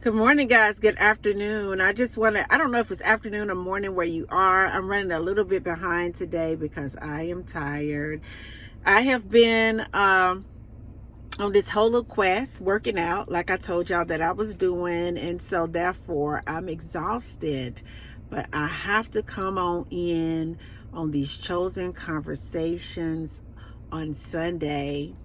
Good morning, guys. Good afternoon. I don't know if it's afternoon or morning where you are. I'm running a little bit behind today because I am tired. I have been on this whole little quest working out, like I told y'all that I was doing. And so, therefore, I'm exhausted. But I have to come on in on these chosen conversations on Sunday.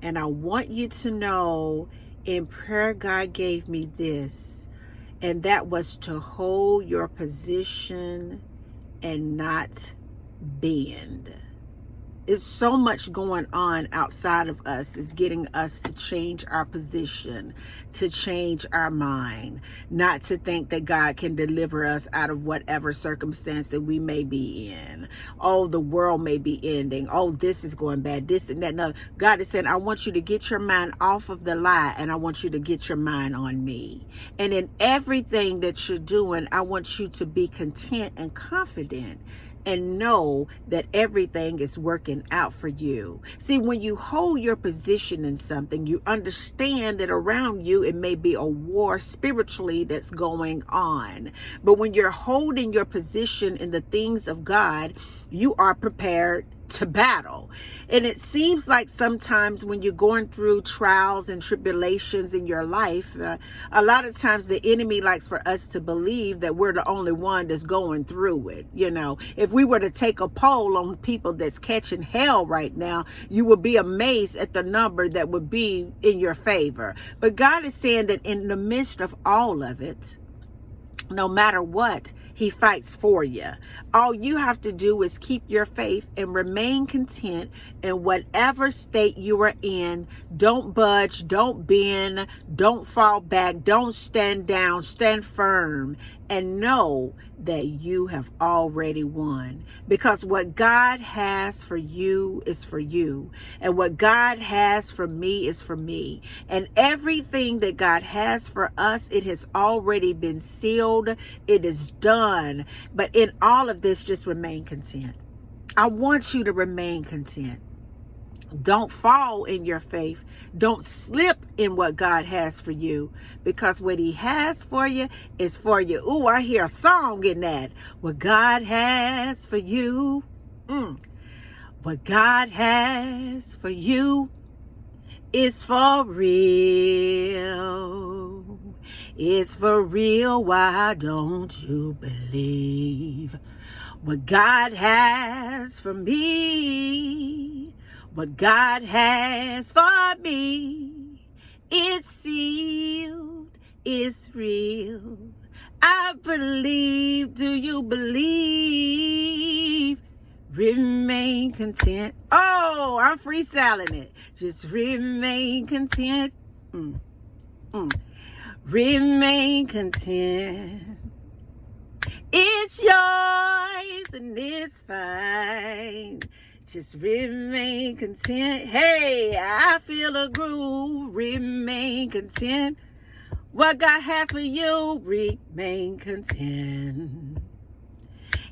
And I want you to know in prayer, God gave me this, and that was to hold your position and not bend. It's so much going on outside of us that's getting us to change our position, to change our mind, not to think that God can deliver us out of whatever circumstance that we may be in. Oh, the world may be ending. Oh, this is going bad, this and that. No, God is saying, I want you to get your mind off of the lie, and I want you to get your mind on me. And in everything that you're doing, I want you to be content and confident and know that everything is working out for you. See, when you hold your position in something, you understand that around you it may be a war spiritually that's going on. But when you're holding your position in the things of God, you are prepared to battle. And it seems like sometimes when you're going through trials and tribulations in your life, a lot of times the enemy likes for us to believe that we're the only one that's going through it. You know, if we were to take a poll on people that's catching hell right now, you would be amazed at the number that would be in your favor. But God is saying that in the midst of all of it, no matter what, he fights for you. All you have to do is keep your faith and remain content in whatever state you are in. Don't budge, don't bend, don't fall back, don't stand down, stand firm, and know that you have already won. Because what God has for you is for you. And what God has for me is for me. And everything that God has for us, it has already been sealed. It is done. But in all of this, just remain content. I want you to remain content. Don't fall in your faith. Don't slip in what God has for you, because what he has for you is for you. Ooh, I hear a song in that. What God has for you. What God has for you is for real. It's for real. Why don't you believe what God has for me? What God has for me, it's sealed, it's real. I believe, do you believe? Remain content. Oh, I'm freestyling it. Just remain content. Remain content. It's yours and it's fine. Just remain content. Hey, I feel a groove. Remain content. What God has for you, remain content.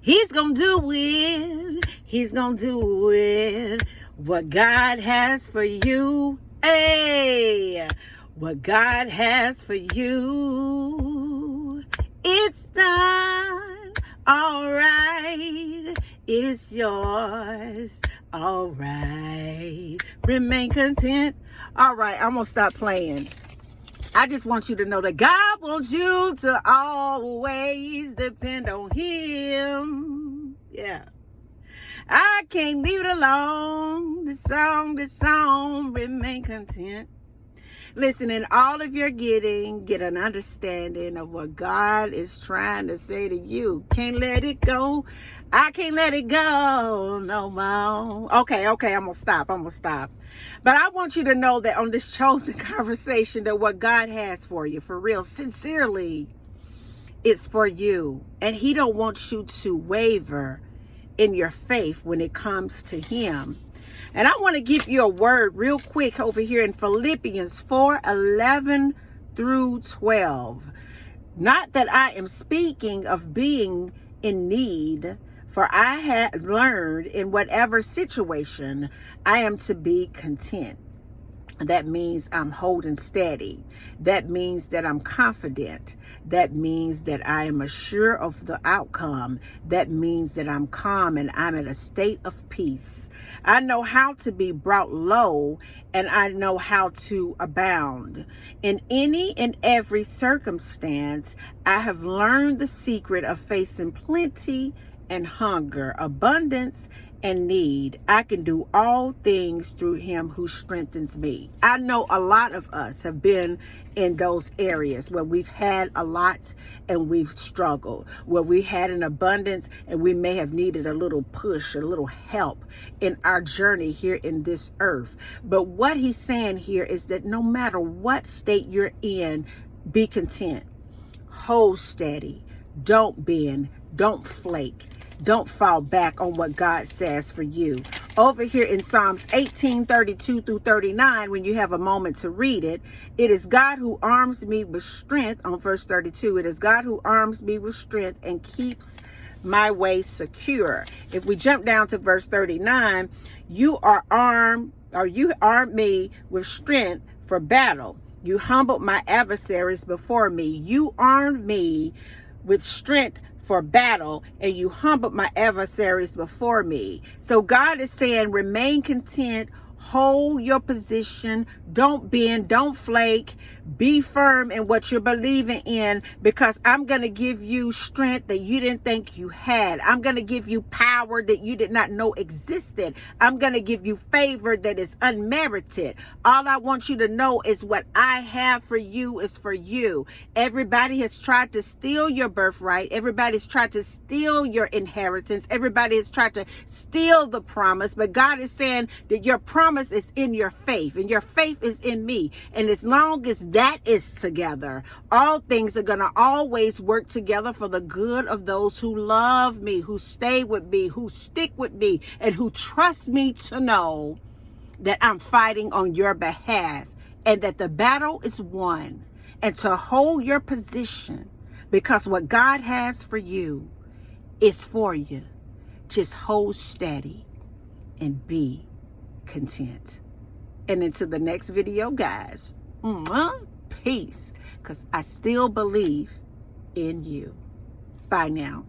He's gonna do it. He's gonna do it. What God has for you. Hey, what God has for you. It's done. All right. It's yours. All right. Remain content. All right. I'm going to stop playing. I just want you to know that God wants you to always depend on him. Yeah. I can't leave it alone. This song, remain content. Listen, in all of your getting, get an understanding of what God is trying to say to you. Can't let it go. I can't let it go no more. Okay, I'm going to stop. But I want you to know that on this chosen conversation, that what God has for you, for real, sincerely, it's for you. And he don't want you to waver in your faith when it comes to him. And I want to give you a word real quick over here in Philippians 4:11 through 12. Not that I am speaking of being in need, for I have learned in whatever situation I am to be content. That means I'm holding steady. That means that I'm confident. That means that I am assured of the outcome. That means that I'm calm and I'm in a state of peace. I know how to be brought low, and I know how to abound. In any and every circumstance, I have learned the secret of facing plenty and hunger, abundance and need. I can do all things through him who strengthens me. I know a lot of us have been in those areas where we've had a lot and we've struggled, where we had an abundance and we may have needed a little push, a little help in our journey here in this earth. But what he's saying here is that no matter what state you're in, be content, hold steady, don't bend, don't flake. Don't fall back on what God says for you. Over here in Psalms 18:32 through 39, when you have a moment to read it, it is God who arms me with strength. On verse 32, it is God who arms me with strength and keeps my way secure. If we jump down to verse 39, you armed me with strength for battle. You humbled my adversaries before me. You armed me with strength for battle, and you humbled my adversaries before me. So God is saying, remain content, hold your position, don't bend, don't flake, be firm in what you're believing in, because I'm going to give you strength that you didn't think you had. I'm going to give you power that you did not know existed. I'm going to give you favor that is unmerited. All I want you to know is what I have for you is for you. Everybody has tried to steal your birthright. Everybody's tried to steal your inheritance. Everybody has tried to steal the promise, but God is saying that your promise is in your faith, and your faith is in me. And as long as that is together, all things are going to always work together for the good of those who love me, who stay with me, who stick with me, and who trust me to know that I'm fighting on your behalf and that the battle is won. And to hold your position, because what God has for you is for you. Just hold steady and be content. And until the next video, guys, peace, because I still believe in you. Bye now.